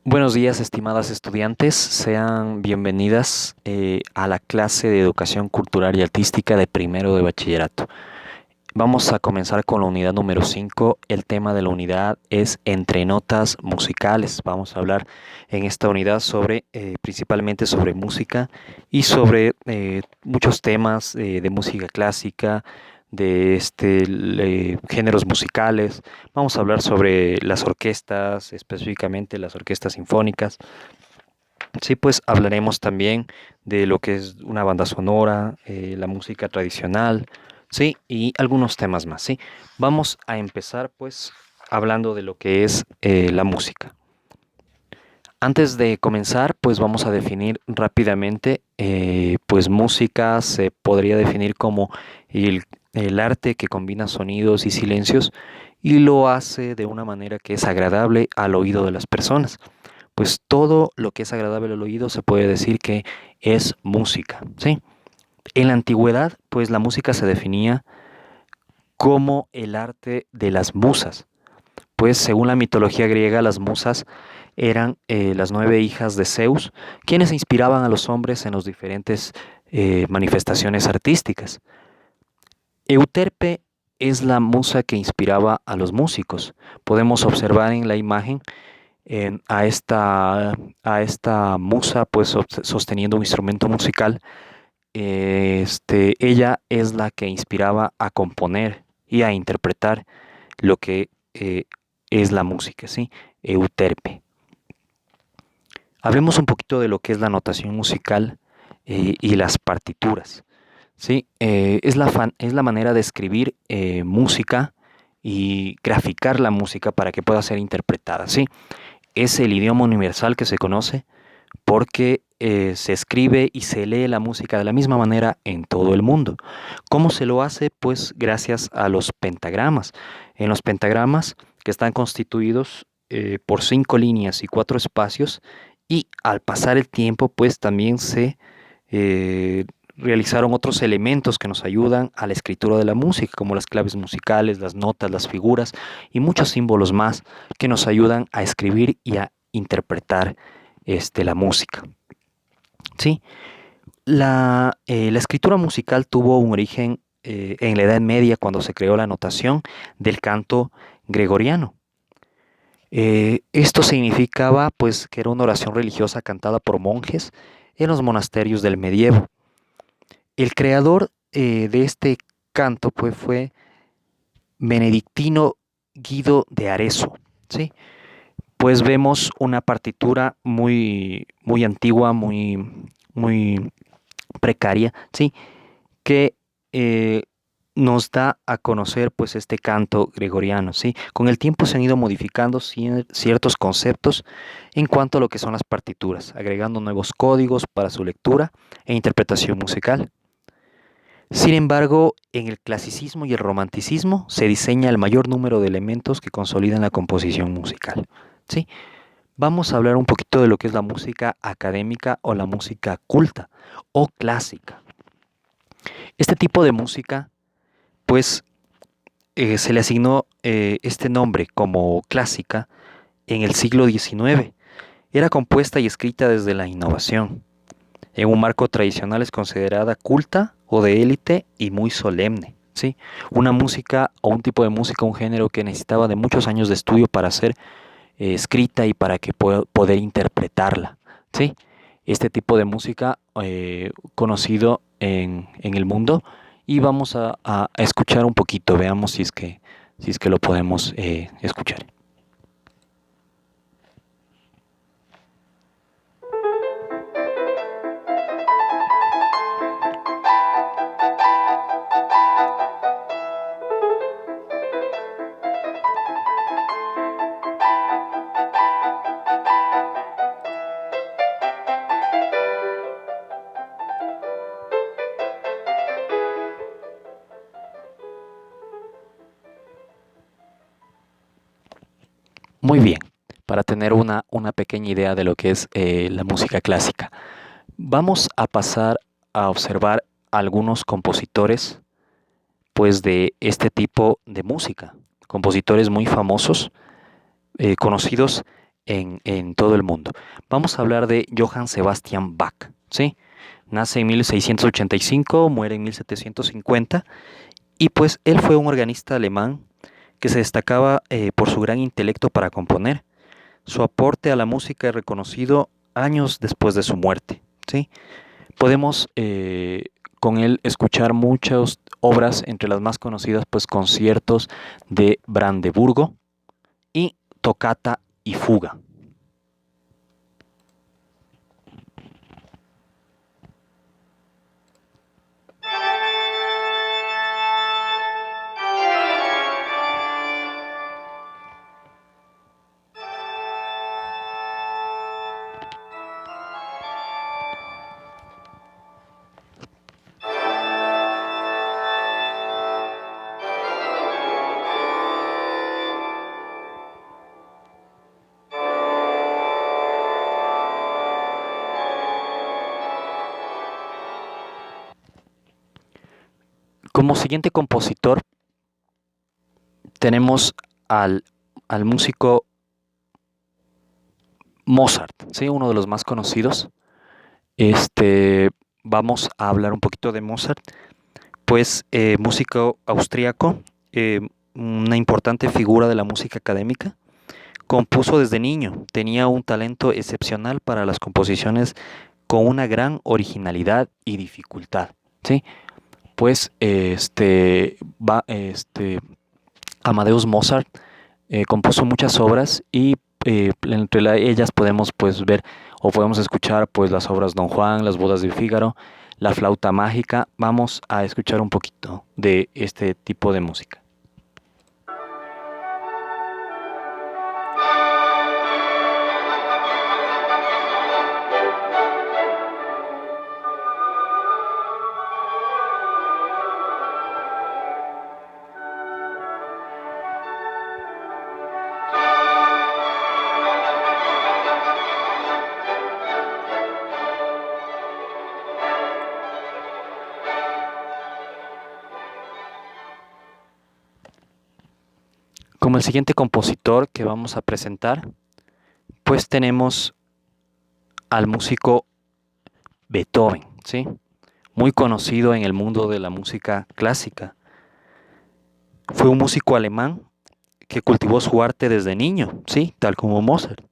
Buenos días, estimadas estudiantes. Sean bienvenidas a la clase de Educación Cultural y Artística de primero de bachillerato. Vamos a comenzar con la unidad número 5. El tema de la unidad es entre notas musicales. Vamos a hablar en esta unidad sobre principalmente sobre música y sobre muchos temas de música clásica, de géneros musicales. Vamos a hablar sobre las orquestas, específicamente las orquestas sinfónicas. Sí, pues hablaremos también de lo que es una banda sonora, la música tradicional, sí, y algunos temas más, sí. Vamos a empezar pues hablando de lo que es la música. Antes de comenzar, pues vamos a definir rápidamente, pues música se podría definir como el, el arte que combina sonidos y silencios y lo hace de una manera que es agradable al oído de las personas. Pues todo lo que es agradable al oído se puede decir que es música, ¿sí? En la antigüedad, pues la música se definía como el arte de las musas, pues según la mitología griega, las musas eran las 9 hijas de Zeus, quienes inspiraban a los hombres en las diferentes manifestaciones artísticas. Euterpe es la musa que inspiraba a los músicos. Podemos observar en la imagen a esta musa pues sosteniendo un instrumento musical. Ella es la que inspiraba a componer y a interpretar lo que es la música, ¿sí? Euterpe. Hablemos un poquito de lo que es la notación musical y las partituras, ¿sí? Es la manera de escribir música y graficar la música para que pueda ser interpretada, ¿sí? Es el idioma universal que se conoce porque se escribe y se lee la música de la misma manera en todo el mundo. ¿Cómo se lo hace? Pues gracias a los pentagramas. En los pentagramas, que están constituidos por 5 líneas y 4 espacios, y al pasar el tiempo, pues también se eh, realizaron otros elementos que nos ayudan a la escritura de la música, como las claves musicales, las notas, las figuras y muchos símbolos más que nos ayudan a escribir y a interpretar la música. ¿Sí? La escritura musical tuvo un origen en la Edad Media cuando se creó la notación del canto gregoriano. Esto significaba pues que era una oración religiosa cantada por monjes en los monasterios del medievo. El creador de este canto pues, fue Benedictino Guido de Arezzo, ¿sí? Pues vemos una partitura muy antigua, muy precaria, ¿sí? Que nos da a conocer pues este canto gregoriano, ¿sí? Con el tiempo se han ido modificando ciertos conceptos en cuanto a lo que son las partituras, agregando nuevos códigos para su lectura e interpretación musical. Sin embargo, en el clasicismo y el romanticismo se diseña el mayor número de elementos que consolidan la composición musical, ¿sí? Vamos a hablar un poquito de lo que es la música académica o la música culta o clásica. Este tipo de música, pues, se le asignó este nombre como clásica en el siglo XIX. Era compuesta y escrita desde la innovación. En un marco tradicional es considerada culta o de élite y muy solemne, ¿sí? Una música o un tipo de música, un género que necesitaba de muchos años de estudio para ser escrita y para que pueda poder interpretarla, ¿sí? Este tipo de música conocido en el mundo y vamos a escuchar un poquito, veamos si es que lo podemos escuchar. Muy bien, para tener una pequeña idea de lo que es la música clásica. Vamos a pasar a observar algunos compositores pues de este tipo de música, compositores muy famosos, conocidos en todo el mundo. Vamos a hablar de Johann Sebastian Bach, ¿sí? Nace en 1685, muere en 1750 y pues él fue un organista alemán que se destacaba por su gran intelecto para componer. Su aporte a la música es reconocido años después de su muerte, ¿sí? Podemos con él escuchar muchas obras, entre las más conocidas, pues conciertos de Brandeburgo y Tocata y Fuga. Como siguiente compositor tenemos al, al músico Mozart, ¿sí? Uno de los más conocidos. Este, vamos a hablar un poquito de Mozart, pues músico austríaco, una importante figura de la música académica. Compuso desde niño, tenía un talento excepcional para las composiciones con una gran originalidad y dificultad, ¿sí? Pues Amadeus Mozart compuso muchas obras y entre ellas podemos pues ver o podemos escuchar pues las obras Don Juan, Las bodas de Fígaro, La flauta mágica. Vamos a escuchar un poquito de este tipo de música. Como el siguiente compositor que vamos a presentar, pues tenemos al músico Beethoven, ¿sí? Muy conocido en el mundo de la música clásica. Fue un músico alemán que cultivó su arte desde niño, ¿sí? Tal como Mozart.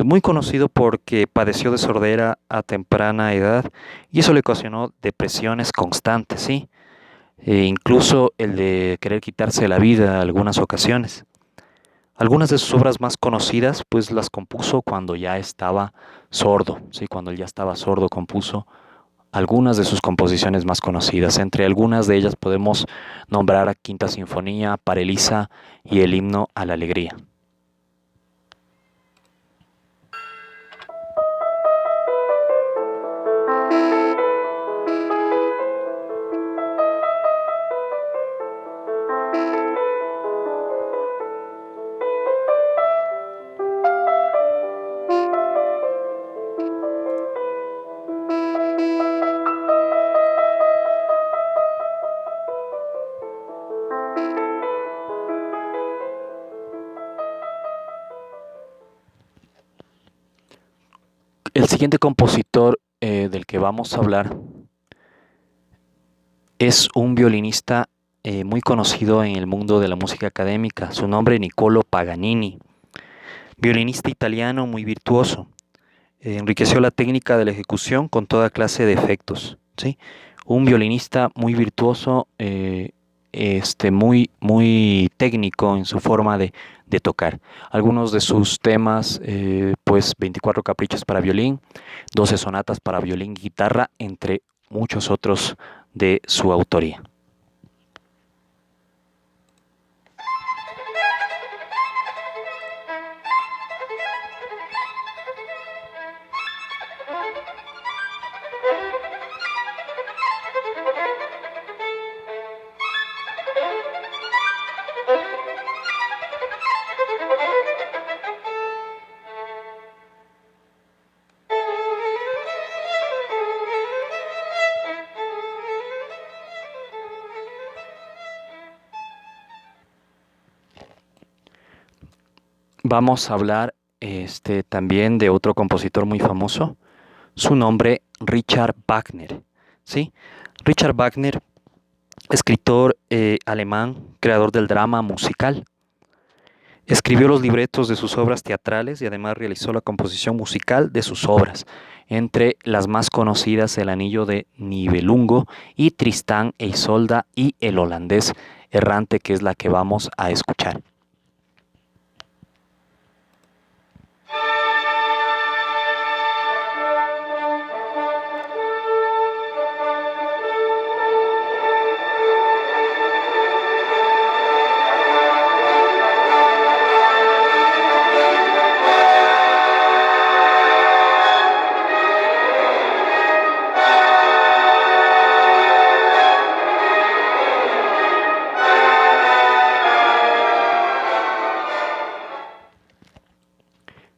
Muy conocido porque padeció de sordera a temprana edad y eso le ocasionó depresiones constantes, ¿sí? Incluso el de querer quitarse la vida en algunas ocasiones. Algunas de sus obras más conocidas, pues las compuso cuando ya estaba sordo, ¿sí? Cuando él ya estaba sordo, compuso algunas de sus composiciones más conocidas. Entre algunas de ellas podemos nombrar a Quinta Sinfonía, Parelisa y el Himno a la Alegría. El siguiente compositor del que vamos a hablar es un violinista muy conocido en el mundo de la música académica. Su nombre es Niccolo Paganini, violinista italiano muy virtuoso. Enriqueció la técnica de la ejecución con toda clase de efectos, ¿sí? Un violinista muy virtuoso, muy técnico en su forma de tocar. Algunos de sus temas, pues 24 caprichos para violín, 12 sonatas para violín y guitarra, entre muchos otros de su autoría. vamos a hablar también de otro compositor muy famoso, su nombre Richard Wagner, ¿sí? Richard Wagner, escritor alemán, creador del drama musical. Escribió los libretos de sus obras teatrales y además realizó la composición musical de sus obras, entre las más conocidas El Anillo de Nibelungo y Tristán e Isolda y El Holandés Errante, que es la que vamos a escuchar.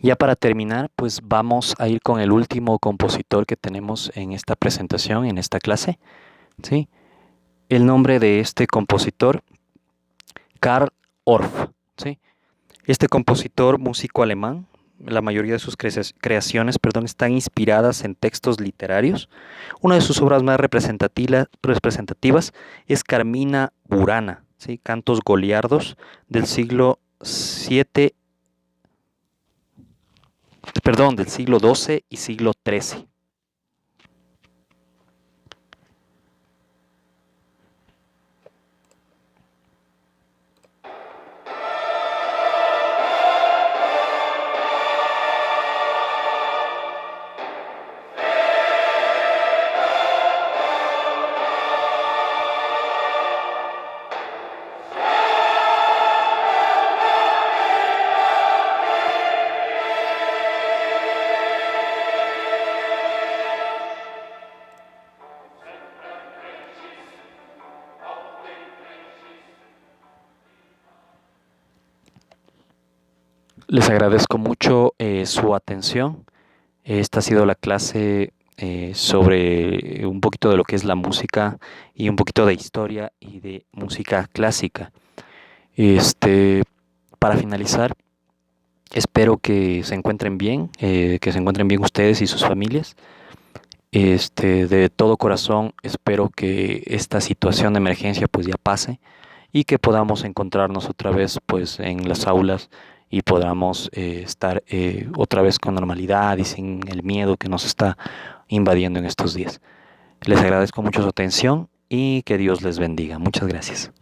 Ya para terminar, pues vamos a ir con el último compositor que tenemos en esta presentación, en esta clase, ¿sí? El nombre de este compositor, Karl Orff, ¿sí? Este compositor, músico alemán, la mayoría de sus creaciones, están inspiradas en textos literarios. Una de sus obras más representativas es Carmina Burana, ¿sí? Cantos goliardos del siglo del siglo XII y siglo XIII. Les agradezco mucho su atención. Esta ha sido la clase sobre un poquito de lo que es la música y un poquito de historia y de música clásica. Para finalizar, espero que se encuentren bien, ustedes y sus familias. De todo corazón espero que esta situación de emergencia pues ya pase y que podamos encontrarnos otra vez pues en las aulas y podamos estar otra vez con normalidad y sin el miedo que nos está invadiendo en estos días. Les agradezco mucho su atención y que Dios les bendiga. Muchas gracias.